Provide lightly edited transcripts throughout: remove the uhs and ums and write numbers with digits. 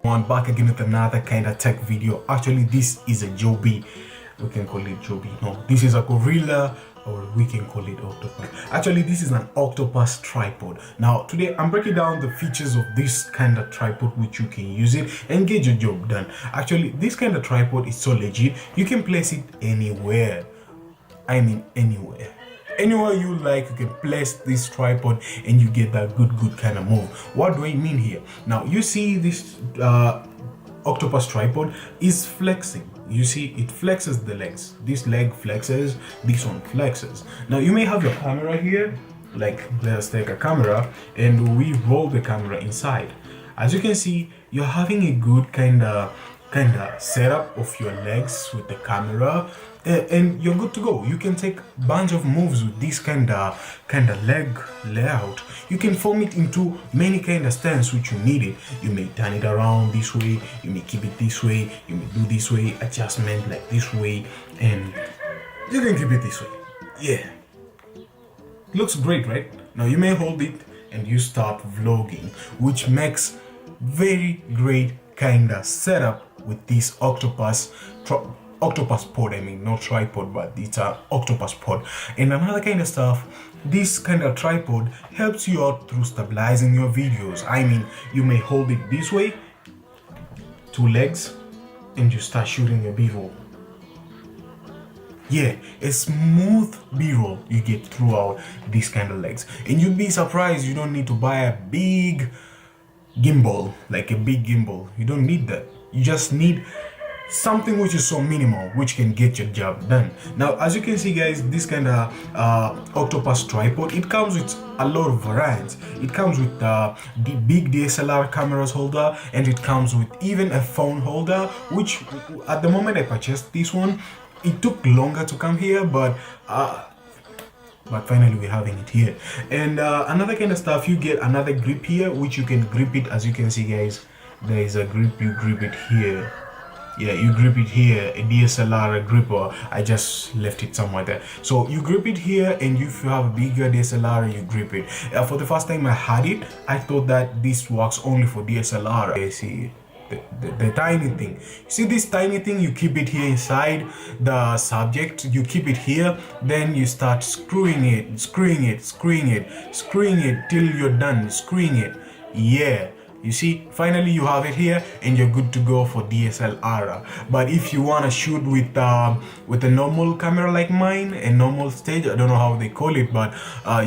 One back again with another kind of tech video. Actually, this is a Joby. We can call it Joby. No, this is a gorilla, or we can call it octopus. Actually, this is an octopus tripod. Now, today I'm breaking down the features of this kind of tripod, which you can use it and get your job done. Actually, this kind of tripod is so legit. You can place it anywhere. I mean, anywhere. Anywhere you like, you can place this tripod and you get that good kind of move. What do I mean here? Now you see this octopus tripod is flexing. You see it flexes the legs. This leg flexes, this one flexes. Now you may have your camera here, like let's take a camera and we roll the camera inside. As you can see, you're having a good kind of setup of your legs with the camera, and you're good to go. You can take a bunch of moves with this kind of leg layout. You can form it into many kind of stance which you need it. You may turn it around this way, you may keep it this way, you may do this way, adjustment like this way, and you can keep it this way. Yeah, looks great, right? Now you may hold it and you start vlogging, which makes very great kind of setup with this octopus pod. I mean, not tripod, but it's an octopus pod. And another kind of stuff, this kind of tripod helps you out through stabilizing your videos. I mean, you may hold it this way, two legs, and you start shooting a b-roll. Yeah, a smooth b-roll you get throughout these kind of legs. And you'd be surprised you don't need to buy a big gimbal, like a big gimbal. You don't need that. You just need something which is so minimal, which can get your job done. Now, as you can see, guys, this kind of octopus tripod, it comes with a lot of variants. It comes with the big DSLR cameras holder, and it comes with even a phone holder, which at the moment I purchased this one, it took longer to come here, but finally we're having it here. And another kind of stuff, you get another grip here, which you can grip it. As you can see, guys, there is a grip. You grip it here. Yeah, you grip it here, a DSLR gripper. I just left it somewhere there. So you grip it here, and if you have a bigger DSLR, you grip it. For the first time I had it, I thought that this works only for DSLR. I see the tiny thing. See this tiny thing, you keep it here inside the subject, you keep it here, then you start screwing it till you're done screwing it. Yeah, you see, finally you have it here and you're good to go for DSLR. But if you want to shoot with a normal camera like mine, a normal stage, I don't know how they call it, but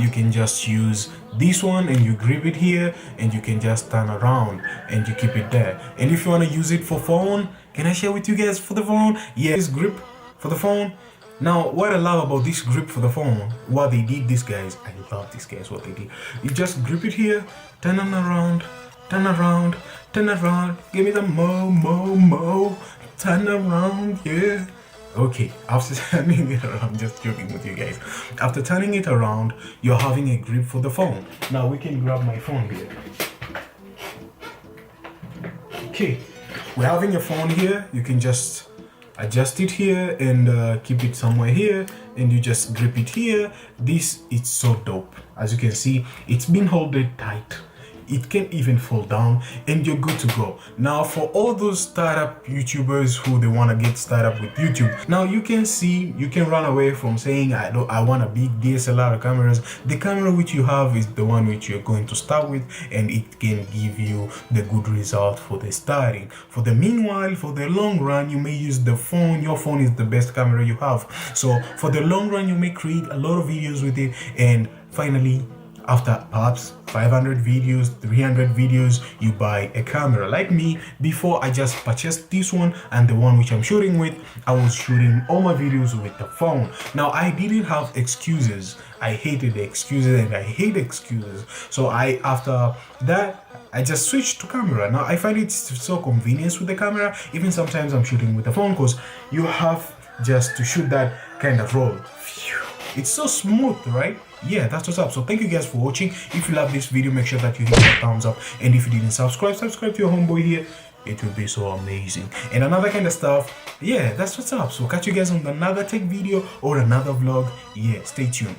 you can just use this one and you grip it here and you can just turn around and you keep it there. And if you want to use it for phone, can I share with you guys for the phone? Yeah, this grip for the phone. Now, what I love about this grip for the phone, what they did, these guys, I love these guys, what they did. You just grip it here, turn them around, turn around, turn around, give me the mo, turn around, yeah. Okay, after turning it around, I'm just joking with you guys. After turning it around, you're having a grip for the phone. Now we can grab my phone here. Okay, we're having a phone here. You can just adjust it here and keep it somewhere here, and you just grip it here. This is so dope. As you can see, it's been held tight. It can even fall down and you're good to go. Now, for all those startup YouTubers who they want to get started with YouTube, now you can see, you can run away from saying I want a big DSLR cameras. The camera which you have is the one which you're going to start with, and it can give you the good result for the starting. For the meanwhile, for the long run, you may use the phone. Your phone is the best camera you have. So for the long run, you may create a lot of videos with it, and finally, after perhaps 500 videos, 300 videos, you buy a camera. Like me, before I just purchased this one and the one which I'm shooting with, I was shooting all my videos with the phone. Now, I didn't have excuses. I hated the excuses and I hate excuses. So after that, I just switched to camera. Now, I find it so convenient with the camera. Even sometimes I'm shooting with the phone because you have just to shoot that kind of roll. It's so smooth, right? Yeah, that's what's up. So thank you guys for watching. If you love this video, make sure that you hit that thumbs up, and if you didn't subscribe to your homeboy here. It will be so amazing. And another kind of stuff, yeah, that's what's up. So catch you guys on another tech video or another vlog. Yeah, stay tuned.